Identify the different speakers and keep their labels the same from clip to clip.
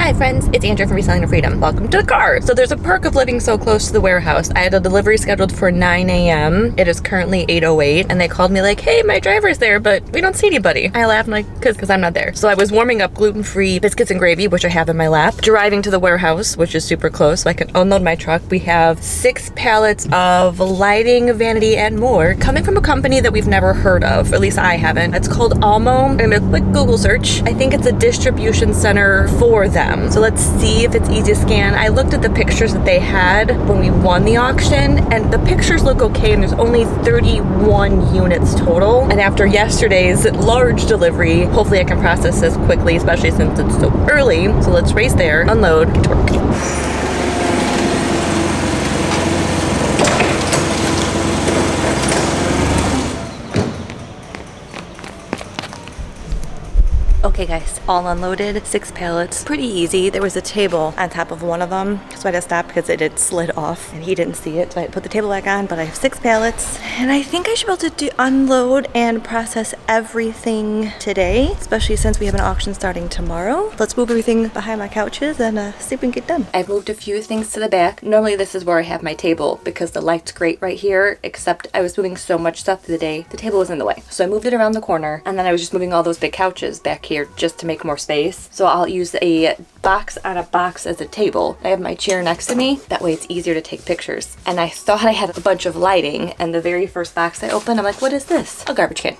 Speaker 1: Hi friends, it's Andrea from Reselling to Freedom. Welcome to the car. So there's a perk of living so close to the warehouse. I had a delivery scheduled for 9 a.m. It is currently 8:08 and they called me like, hey, my driver's there, but we don't see anybody. I laughed like, cause I'm not there. So I was warming up gluten-free biscuits and gravy, which I have in my lap, driving to the warehouse, which is super close so I can unload my truck. We have 6 pallets of lighting, vanity, and more coming from a company that we've never heard of, at least I haven't. It's called Almo. I'm gonna quick Google search. I think it's a distribution center for them. So let's see if it's easy to scan. I looked at the pictures that they had when we won the auction and the pictures look okay and there's only 31 units total. And after yesterday's large delivery, hopefully I can process this quickly, especially since it's so early. So let's race there, unload, get to work. Okay guys, all unloaded, 6 pallets, pretty easy. There was a table on top of one of them, so I had to stop because it had slid off and he didn't see it. So I had to put the table back on, but I have 6 pallets and I think I should be able to unload and process everything today, especially since we have an auction starting tomorrow. Let's move everything behind my couches and see if we can get done. I've moved a few things to the back. Normally this is where I have my table because the light's great right here, except I was moving so much stuff the day, the table was in the way. So I moved it around the corner and then I was just moving all those big couches back here just to make more space. So I'll use a box on a box as a table. I have my chair next to me. That way it's easier to take pictures. And I thought I had a bunch of lighting and the very first box I opened, I'm like, what is this? A garbage can.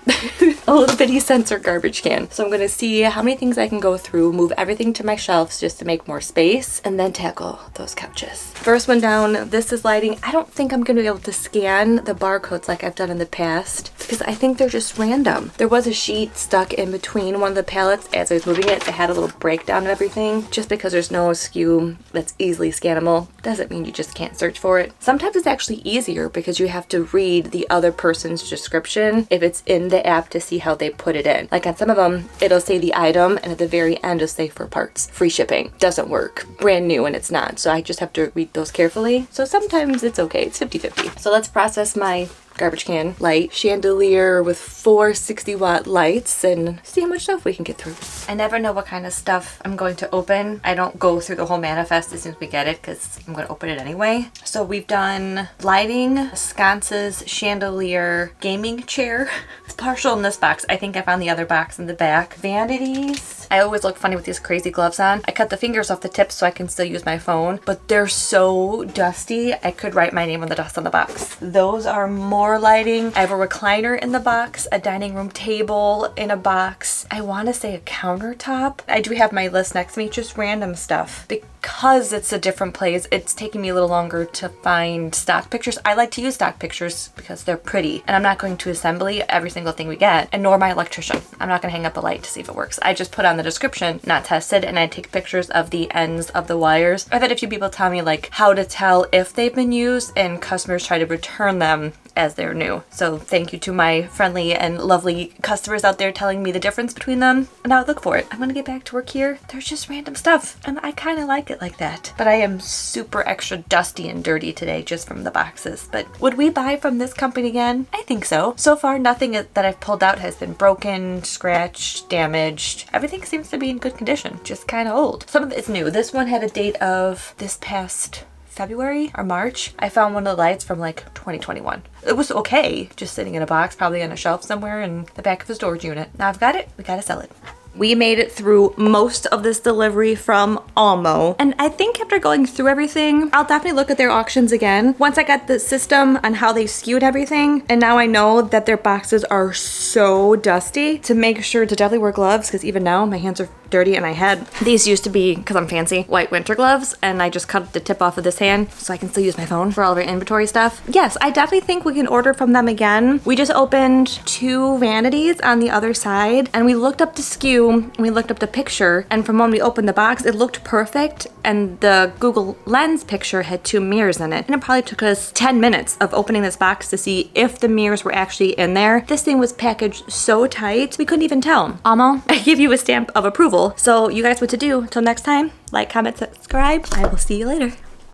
Speaker 1: A little bitty sensor garbage can. So I'm gonna see how many things I can go through, move everything to my shelves just to make more space, and then tackle those couches. First one down, this is lighting. I don't think I'm gonna be able to scan the barcodes like I've done in the past because I think they're just random. There was a sheet stuck in between one of the pallets as I was moving it. It had a little breakdown of everything. Just because there's no SKU that's easily scannable doesn't mean you just can't search for it. Sometimes it's actually easier because you have to read the other person's description if it's in the app to see how they put it in. Like on some of them, it'll say the item and at the very end it'll say for parts. Free shipping. Doesn't work. Brand new and it's not. So I just have to read those carefully. So sometimes it's okay. It's 50-50. So let's process my garbage can light chandelier with 4 60-watt lights and see how much stuff we can get through. I never know what kind of stuff I'm going to open. I don't go through the whole manifest as soon as we get it because I'm going to open it anyway. So we've done lighting, sconces, chandelier, gaming chair. It's partial in this box. I think I found the other box in the back. Vanities. I always look funny with these crazy gloves on. I cut the fingers off the tips so I can still use my phone, but they're so dusty. I could write my name on the dust on the box. Those are more lighting. I have a recliner in the box, a dining room table in a box. I want to say a countertop. I do have my list next to me, just random stuff. Because it's a different place, it's taking me a little longer to find stock pictures. I like to use stock pictures because they're pretty and I'm not going to assembly every single thing we get, and nor my electrician. I'm not going to hang up a light to see if it works. I just put on the description, not tested, and I take pictures of the ends of the wires. I've had a few people tell me like how to tell if they've been used and customers try to return them as they're new. So thank you to my friendly and lovely customers out there telling me the difference between them. And I would look for it. I'm gonna get back to work here. There's just random stuff and I kind of like it like that. But I am super extra dusty and dirty today just from the boxes. But would we buy from this company again? I think so. So far nothing that I've pulled out has been broken, scratched, damaged. Everything seems to be in good condition, just kind of old. Some of it is new. This one had a date of this past February or March. I found one of the lights from like 2021. It was okay, just sitting in a box, probably on a shelf somewhere in the back of the storage unit. Now I've got it, we gotta sell it. We made it through most of this delivery from Almo. And I think after going through everything, I'll definitely look at their auctions again. Once I got the system on how they skewed everything, and now I know that their boxes are so dusty, to make sure to definitely wear gloves, because even now my hands are dirty and I had, these used to be, because I'm fancy, white winter gloves, and I just cut the tip off of this hand so I can still use my phone for all of our inventory stuff. Yes, I definitely think we can order from them again. We just opened 2 vanities on the other side, and we looked up the SKU, and we looked up the picture, and from when we opened the box, it looked perfect, and the Google Lens picture had 2 mirrors in it. And it probably took us 10 minutes of opening this box to see if the mirrors were actually in there. This thing was packaged so tight, we couldn't even tell. Almo, I give you a stamp of approval. So you guys what to do. Till next time, like, comment, subscribe. I will see you later.